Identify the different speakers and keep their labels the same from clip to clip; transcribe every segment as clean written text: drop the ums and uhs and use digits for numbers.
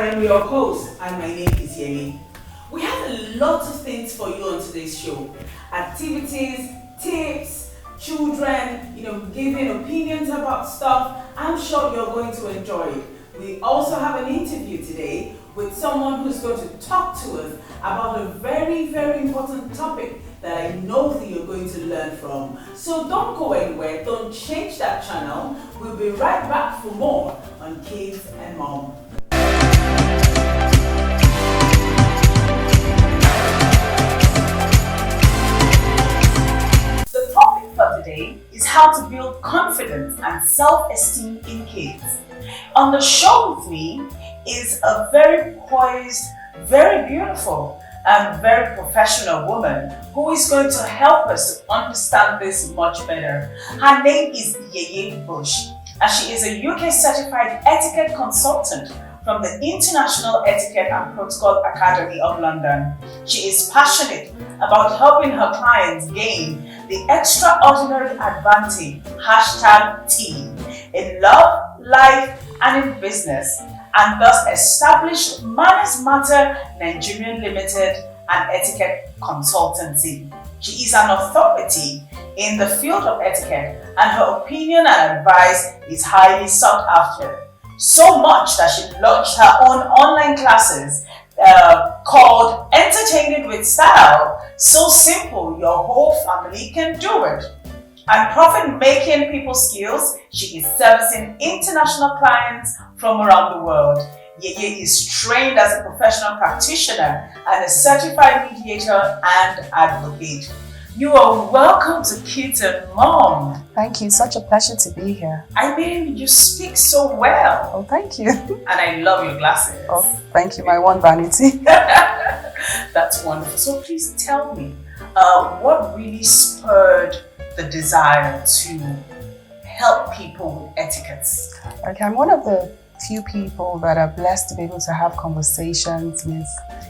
Speaker 1: I'm your host, and my name is Yemi. We have a lot of things for you on today's show. Activities, tips, children, giving opinions about stuff. I'm sure you're going to enjoy it. We also have an interview today with someone who's going to talk to us about a very, very important topic that I know that you're going to learn from. So don't go anywhere, don't change that channel. We'll be right back for more on Kids and Mom. The topic for today is how to build confidence and self-esteem in kids. On the show with me is a very poised, very beautiful, and very professional woman who is going to help us to understand this much better. Her name is Yeye Bush, and she is a UK certified etiquette consultant from the International Etiquette and Protocol Academy of London. She is passionate about helping her clients gain the extraordinary advantage #T in love, life, and in business, and thus established Manners Matter Nigerian Limited and Etiquette Consultancy. She is an authority in the field of etiquette, and her opinion and advice is highly sought after. So much that she launched her own online classes called Entertaining with Style. So simple, your whole family can do it. And profit-making people skills, she is servicing international clients from around the world. Yeye is trained as a professional practitioner and a certified mediator and advocate. You are welcome to Kids and Mom.
Speaker 2: Thank you. Such a pleasure to be here.
Speaker 1: I mean, you speak so well.
Speaker 2: Oh, thank you.
Speaker 1: And I love your glasses.
Speaker 2: Oh, thank you. My one vanity.
Speaker 1: That's wonderful. So please tell me, what really spurred the desire to help people with etiquettes?
Speaker 2: Okay, I'm one of the few people that are blessed to be able to have conversations with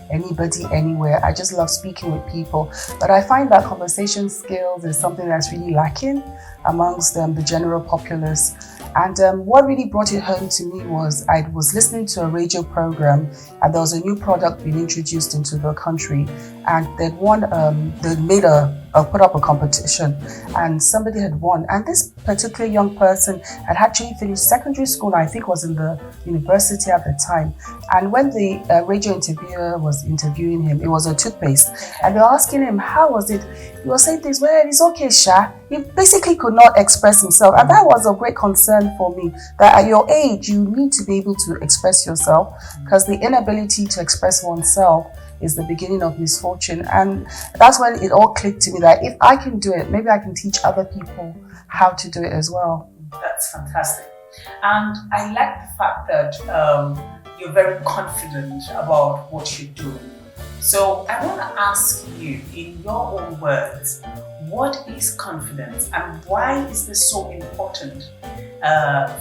Speaker 2: anybody, anywhere. I just love speaking with people, but I find that conversation skills is something that's really lacking amongst the general populace. And what really brought it home to me was I was listening to a radio program, and there was a new product being introduced into the country, and they'd put up a competition, and somebody had won. And this particular young person had actually finished secondary school, I think was in the university at the time. And when the radio interviewer was interviewing him, it was a toothpaste, and they were asking him, how was it? He was saying things, well, it's okay, Sha. He basically could not express himself, and that was a great concern for me, that at your age, you need to be able to express yourself, because the inability to express oneself is the beginning of misfortune. And that's when it all clicked to me that if I can do it, maybe I can teach other people how to do it as well.
Speaker 1: That's fantastic. And I like the fact that you're very confident about what you're doing. So I want to ask you, in your own words, what is confidence and why is this so important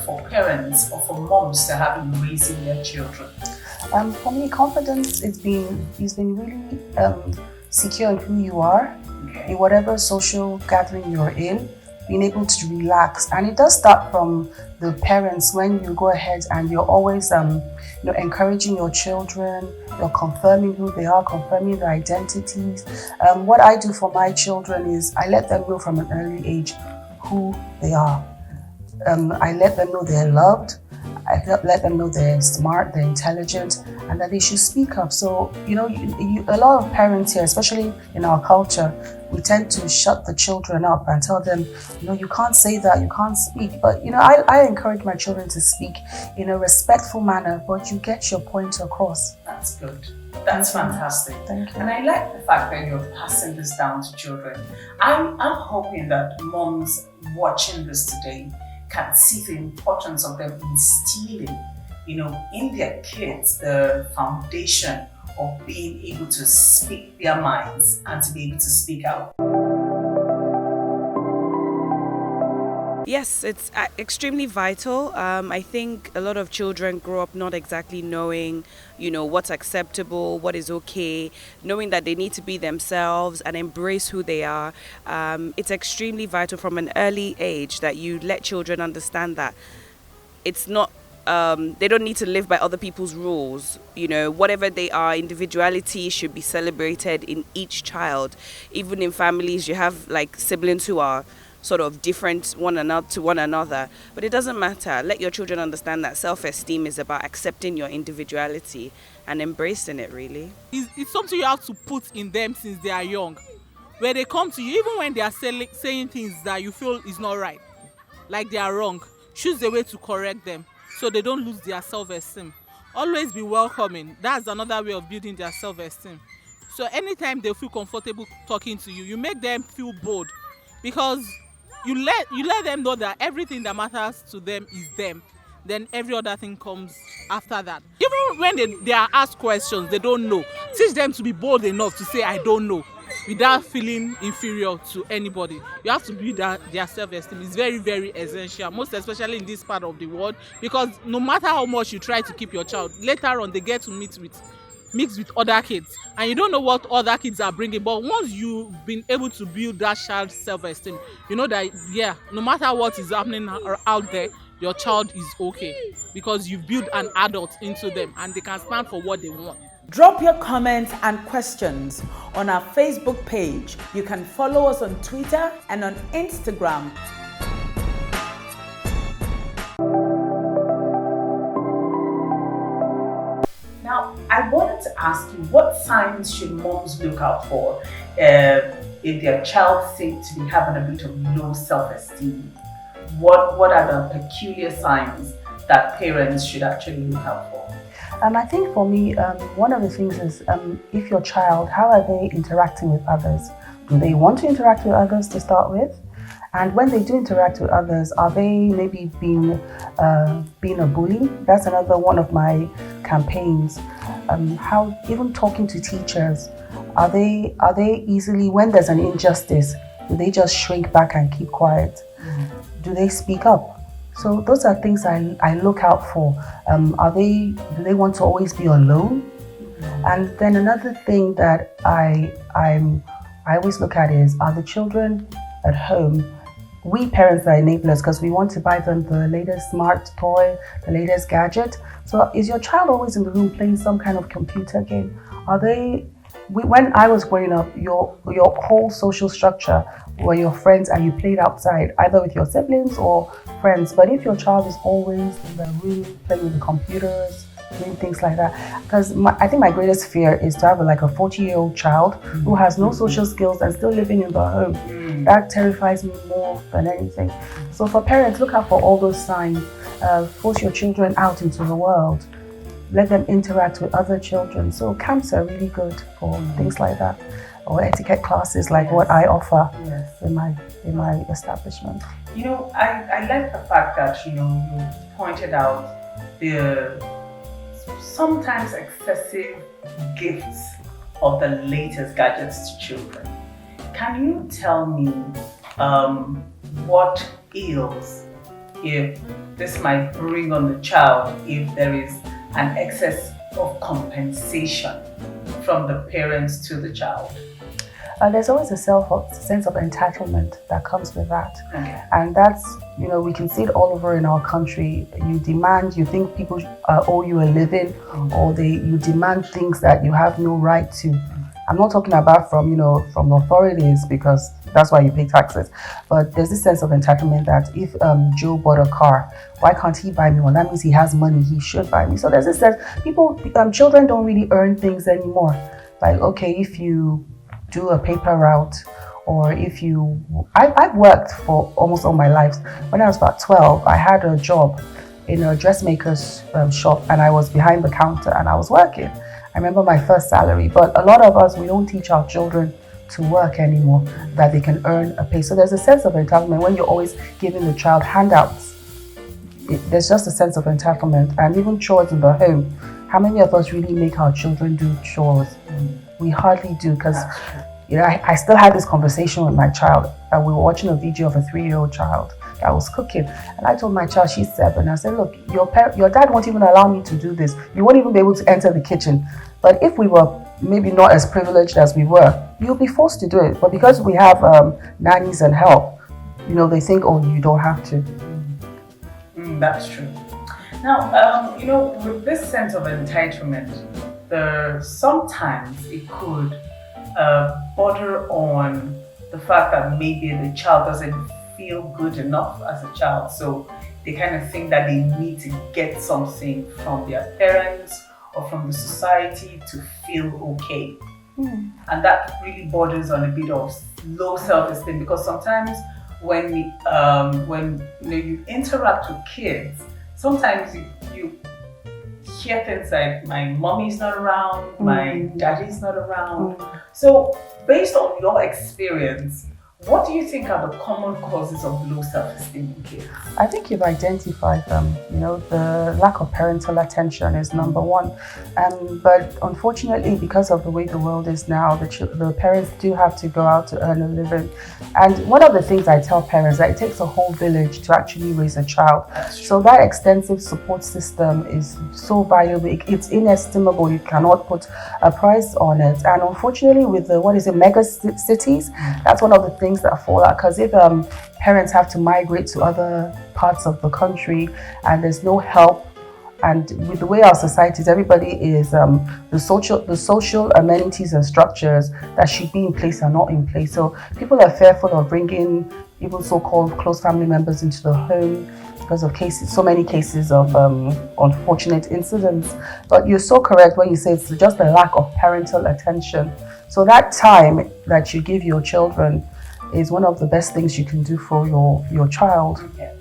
Speaker 1: for parents or for moms to have in raising their children?
Speaker 2: For me, confidence is being really secure in who you are, in whatever social gathering you're in, being able to relax. And it does start from the parents when you go ahead and you're always encouraging your children, you're confirming who they are, confirming their identities. What I do for my children is I let them know from an early age who they are. I let them know they're loved. I let them know they're smart, they're intelligent, and that they should speak up. So, a lot of parents here, especially in our culture, we tend to shut the children up and tell them, you can't say that, you can't speak. But, I encourage my children to speak in a respectful manner, but you get your point across.
Speaker 1: That's good. That's fantastic.
Speaker 2: Thank you.
Speaker 1: And I like the fact that you're passing this down to children. I'm hoping that moms watching this today can see the importance of them instilling, in their kids the foundation of being able to speak their minds and to be able to speak out.
Speaker 3: Yes, it's extremely vital. I think a lot of children grow up not exactly knowing, what's acceptable, what is okay, knowing that they need to be themselves and embrace who they are. It's extremely vital from an early age that you let children understand that it's not they don't need to live by other people's rules. Whatever they are, individuality should be celebrated in each child. Even in families, you have like siblings who are sort of different to one another, but it doesn't matter. Let your children understand that self-esteem is about accepting your individuality and embracing it, really.
Speaker 4: It's something you have to put in them since they are young, where they come to you, even when they are saying things that you feel is not right, like they are wrong. Choose a way to correct them so they don't lose their self-esteem. Always be welcoming. That's another way of building their self-esteem. So anytime they feel comfortable talking to you, you make them feel bold, because you let them know that everything that matters to them is them. Then every other thing comes after that. Even when they are asked questions they don't know, teach them to be bold enough to say I don't know, without feeling inferior to anybody. You have to build their self-esteem. It's very, very essential, most especially in this part of the world, because no matter how much you try to keep your child, later on they get to mix with other kids, and you don't know what other kids are bringing. But once you've been able to build that child's self-esteem, you know that no matter what is happening out there, your child is okay, because you've built an adult into them and they can stand for what they want.
Speaker 1: Drop your comments and questions on our Facebook page. You can follow us on Twitter and on Instagram. Now, I wanted to ask you, what signs should moms look out for if their child seems to be having a bit of low self-esteem? What are the peculiar signs that parents should actually look out for?
Speaker 2: I think for me, one of the things is if your child, how are they interacting with others? Do they want to interact with others to start with? And when they do interact with others, are they maybe being a bully? That's another one of my campaigns. How even talking to teachers, are they easily, when there's an injustice, do they just shrink back and keep quiet? Do they speak up? So those are things I look out for. Do they want to always be alone? And then another thing that I always look at is, are the children at home? We parents are enablers because we want to buy them the latest smart toy, the latest gadget. So is your child always in the room playing some kind of computer game? When I was growing up, your whole social structure were your friends, and you played outside, either with your siblings or friends. But if your child is always in the room playing with the computers, doing things like that, because I think my greatest fear is to have a 40-year-old child who has no social skills and still living in the home. That terrifies me more than anything. So for parents, look out for all those signs. Force your children out into the world. Let them interact with other children. So camps are really good for things like that, or etiquette classes like what I offer in my establishment.
Speaker 1: I like the fact that you pointed out the sometimes excessive gifts of the latest gadgets to children. Can you tell me what ills if this might bring on the child if there is an excess of compensation from the parents to the child?
Speaker 2: There's always a sense of entitlement that comes with that.
Speaker 1: Okay.
Speaker 2: And that's, we can see it all over in our country. You think people owe you a living, or you demand things that you have no right to. I'm not talking about from authorities, because that's why you pay taxes. But there's this sense of entitlement that if Joe bought a car, why can't he buy me one? That means he has money, he should buy me. So there's this sense, children don't really earn things anymore. Like, okay, if you do a paper route, or I've worked for almost all my life. When I was about 12, I had a job in a dressmaker's shop, and I was behind the counter and I was working. I remember my first salary, but a lot of us, we don't teach our children to work anymore, that they can earn a pay. So there's a sense of entitlement when you're always giving the child handouts. There's just a sense of entitlement. And even chores in the home. How many of us really make our children do chores? We hardly do, because I still had this conversation with my child. We were watching a video of a 3-year-old child that was cooking, and I told my child, she's 7, I said, look, your dad won't even allow me to do this. You won't even be able to enter the kitchen. But if we were maybe not as privileged as we were, you'll be forced to do it. But because we have nannies and help, they think, oh, you don't have to.
Speaker 1: That's true. Now, with this sense of entitlement, sometimes it could border on the fact that maybe the child doesn't feel good enough as a child. So they kind of think that they need to get something from their parents or from the society to feel okay. And that really borders on a bit of low self-esteem, because sometimes when you interact with kids, sometimes you hear things like my mommy's not around, my daddy's not around. So based on your experience, what do you think are the common causes of low self-esteem in kids?
Speaker 2: I think you've identified them. The lack of parental attention is number one. But unfortunately, because of the way the world is now, the parents do have to go out to earn a living. And one of the things I tell parents that it takes a whole village to actually raise a child. So that extensive support system is so valuable. It's inestimable. You cannot put a price on it. And unfortunately, with the mega cities, that's one of the things that fall out, because if parents have to migrate to other parts of the country and there's no help, and with the way our society is, everybody is the social amenities and structures that should be in place are not in place. So people are fearful of bringing even so-called close family members into the home because of so many cases of unfortunate incidents. But you're so correct when you say it's just a lack of parental attention. So that time that you give your children is one of the best things you can do for your child.
Speaker 1: Okay.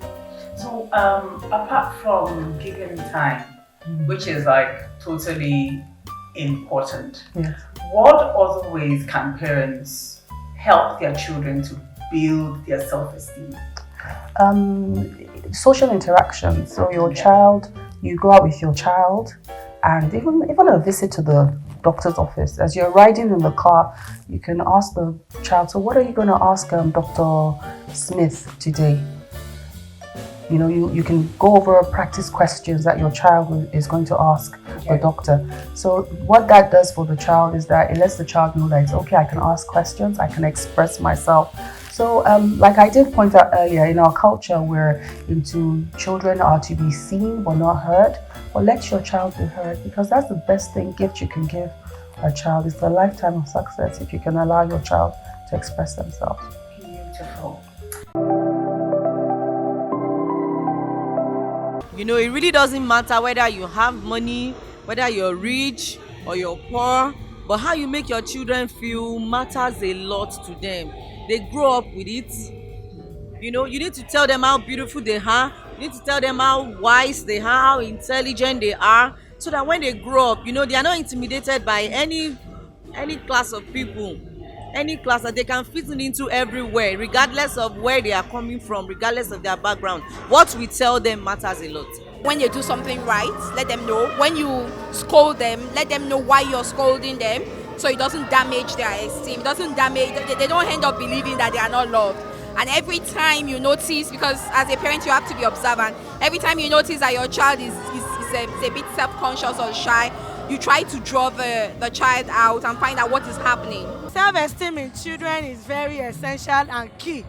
Speaker 1: So apart from giving time, which is like totally important,
Speaker 2: Yes.
Speaker 1: what other ways can parents help their children to build their self-esteem?
Speaker 2: Social interaction. So you go out with your child, and even a visit to the doctor's office. As you're riding in the car, you can ask the child, so what are you going to ask Dr. Smith today? You can go over practice questions that your child is going to ask the doctor. So what that does for the child is that it lets the child know that it's okay, I can ask questions, I can express myself. So like I did point out earlier, in our culture, we're into children are to be seen but not heard. But let your child be heard, because that's the best gift you can give a child. It's a lifetime of success if you can allow your child to express themselves.
Speaker 1: Beautiful.
Speaker 5: It really doesn't matter whether you have money, whether you're rich or you're poor, but how you make your children feel matters a lot to them. They grow up with it. You need to tell them how beautiful they are. You need to tell them how wise they are, how intelligent they are, so that when they grow up, they are not intimidated by any class of people, any class that they can fit into everywhere, regardless of where they are coming from, regardless of their background. What we tell them matters a lot.
Speaker 6: When you do something right, let them know. When you scold them, let them know why you're scolding them, so it doesn't damage their esteem. It doesn't damage. They don't end up believing that they are not loved. And every time you notice, because as a parent you have to be observant, every time you notice that your child is a bit self-conscious or shy, you try to draw the child out and find out what is happening.
Speaker 7: Self-esteem in children is very essential and key.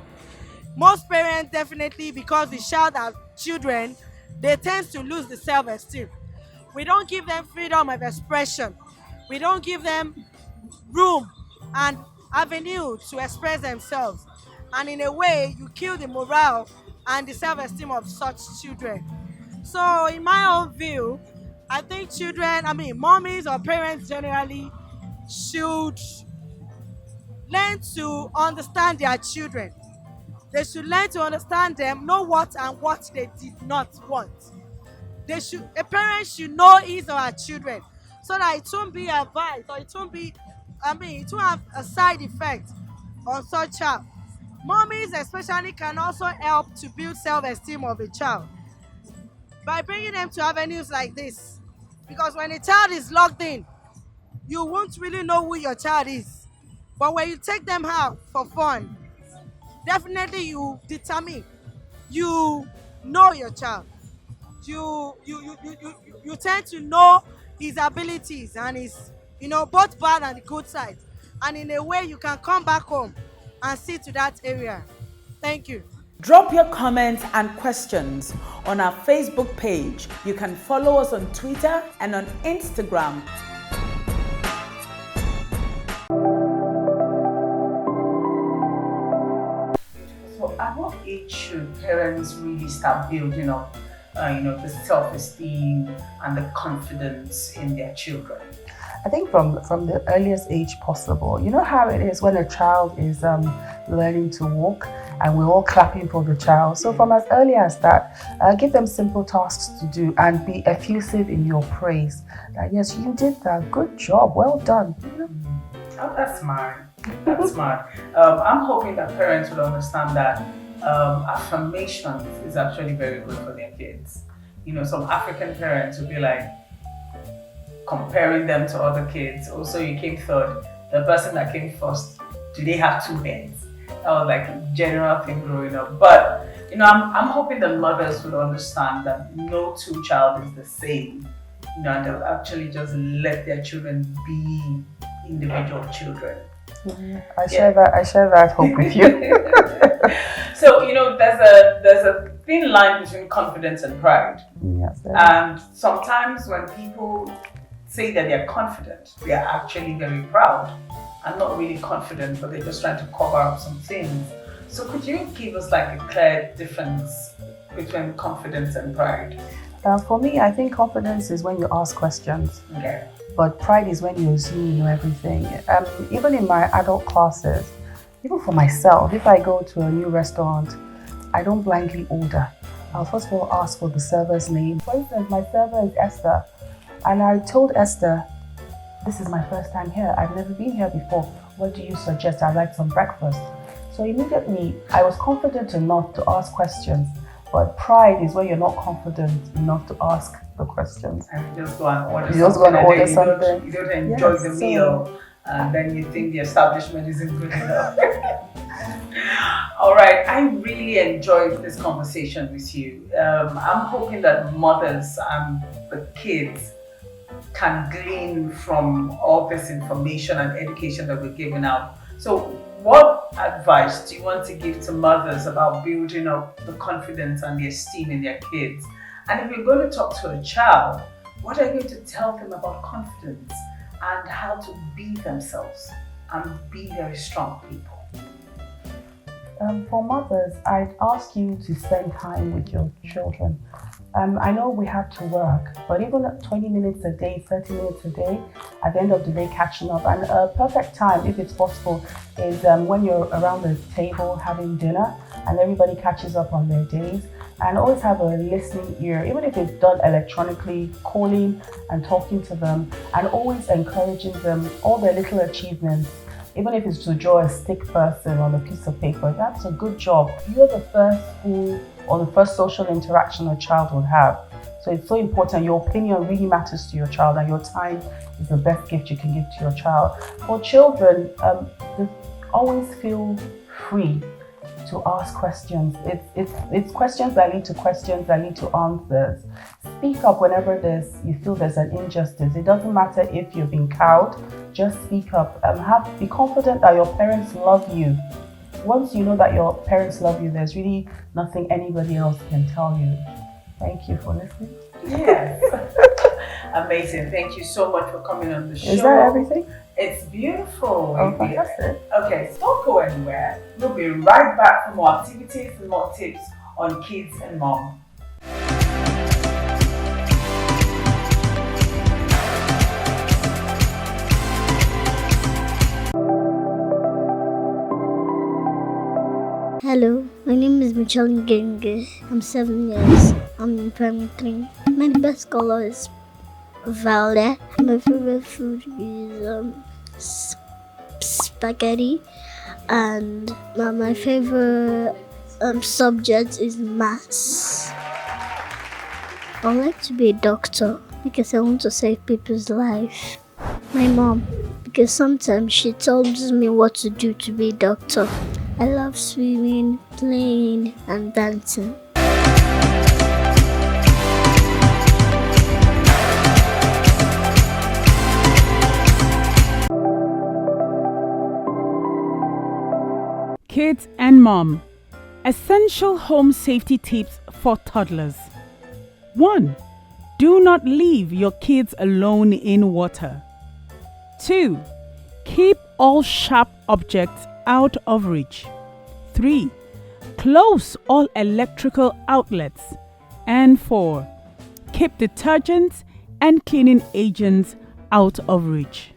Speaker 7: Most parents, definitely, because the child has children, they tend to lose the self-esteem. We don't give them freedom of expression. We don't give them room and avenue to express themselves. And in a way, you kill the morale and the self-esteem of such children. So in my own view, I think mommies or parents generally should learn to understand their children. They should learn to understand them, know what and what they did not want. A parent should know his or her children, so that it won't be advised, or it won't have a side effect on such child. Mommies especially can also help to build self-esteem of a child by bringing them to avenues like this. Because when a child is locked in, you won't really know who your child is. But when you take them out for fun, definitely you determine, you know your child. You tend to know his abilities and his, both bad and the good side. And in a way, you can come back home and see to that area. Thank you.
Speaker 1: Drop your comments and questions on our Facebook page. You can follow us on Twitter and on Instagram. So at what age should parents really start building up the self-esteem and the confidence in their children?
Speaker 2: I think from the earliest age possible. You know how it is when a child is learning to walk and we're all clapping for the child. So from as early as that, give them simple tasks to do and be effusive in your praise. That yes, you did that. Good job. Well done.
Speaker 1: Oh, that's smart. That's smart. I'm hoping that parents will understand that affirmation is actually very good for their kids. Some African parents will be like, comparing them to other kids. Also, you came third. The person that came first, do they have two heads? That was like a general thing growing up. But I'm hoping the mothers will understand that no two child is the same. And they'll actually just let their children be individual children.
Speaker 2: I share that hope with you.
Speaker 1: So there's a thin line between confidence and pride.
Speaker 2: Yes.
Speaker 1: And sometimes when people say that they're confident, they are actually very proud and not really confident, but they're just trying to cover up some things. So could you give us like a clear difference between confidence and pride?
Speaker 2: For me, I think confidence is when you ask questions.
Speaker 1: Okay.
Speaker 2: But pride is when you assume you know everything. Even in my adult classes, even for myself, if I go to a new restaurant, I don't blindly order. I'll first of all ask for the server's name. For instance, my server is Esther. And I told Esther, this is my first time here. I've never been here before. What do you suggest? I'd like some breakfast. So immediately, I was confident enough to ask questions. But pride is when you're not confident enough to ask the questions.
Speaker 1: And you just go and order
Speaker 2: something. You just go and order
Speaker 1: something. You don't enjoy the meal. And then you think the establishment isn't good enough. All right, I really enjoyed this conversation with you. I'm hoping that mothers and the kids can glean from all this information and education that we're giving out. So what advice do you want to give to mothers about building up the confidence and the esteem in their kids? And if you're going to talk to a child, what are you going to tell them about confidence and how to be themselves and be very strong people?
Speaker 2: For mothers, I'd ask you to spend time with your children. I know we have to work, but even 20 minutes a day, 30 minutes a day, at the end of the day, catching up. And a perfect time, if it's possible, is when you're around the table having dinner and everybody catches up on their days. And always have a listening ear, even if it's done electronically, calling and talking to them, and always encouraging them, all their little achievements. Even if it's to draw a stick person on a piece of paper, that's a good job. You're the first school or the first social interaction a child will have. So it's so important. Your opinion really matters to your child, and your time is the best gift you can give to your child. For children, they always feel free to ask questions. It's questions that lead to questions that lead to answers. Speak up whenever you feel there's an injustice. It doesn't matter if you've been cowed, just speak up. Be confident that your parents love you. Once you know that your parents love you, there's really nothing anybody else can tell you. Thank you for listening.
Speaker 1: Yes. Amazing. Thank you so much for coming on the show.
Speaker 2: Is that everything?
Speaker 1: It's beautiful.
Speaker 2: Oh, fantastic.
Speaker 1: Okay, so don't go anywhere. We'll be right back for more activities and more tips on kids and mom.
Speaker 8: Hello, my name is Michelle Ngenge. I'm 7 years. I'm in primary 3. My best color is violet. My favorite food is spaghetti, and my favorite subject is maths. I would like to be a doctor because I want to save people's life. My mom, because sometimes she tells me what to do to be a doctor. I love swimming, playing, and dancing.
Speaker 9: Kids and mom. Essential home safety tips for toddlers. 1. Do not leave your kids alone in water. 2. Keep all sharp objects out of reach. 3. Close all electrical outlets. And 4. Keep detergents and cleaning agents out of reach.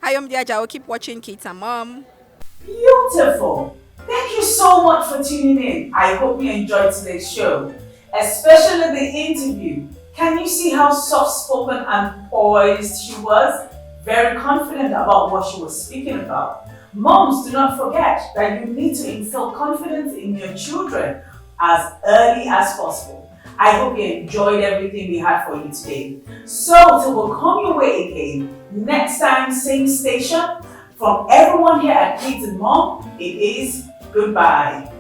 Speaker 6: Hi, I'm Diaja. I'll keep watching Kids and Mom.
Speaker 1: Beautiful. Thank you so much for tuning in. I hope you enjoyed today's show, especially the interview. Can you see how soft-spoken and poised she was? Very confident about what she was speaking about. Moms, do not forget that you need to instill confidence in your children as early as possible. I hope you enjoyed everything we had for you today. So, till we'll come your way again, next time, same station. From everyone here at Kids and Mom, it is goodbye.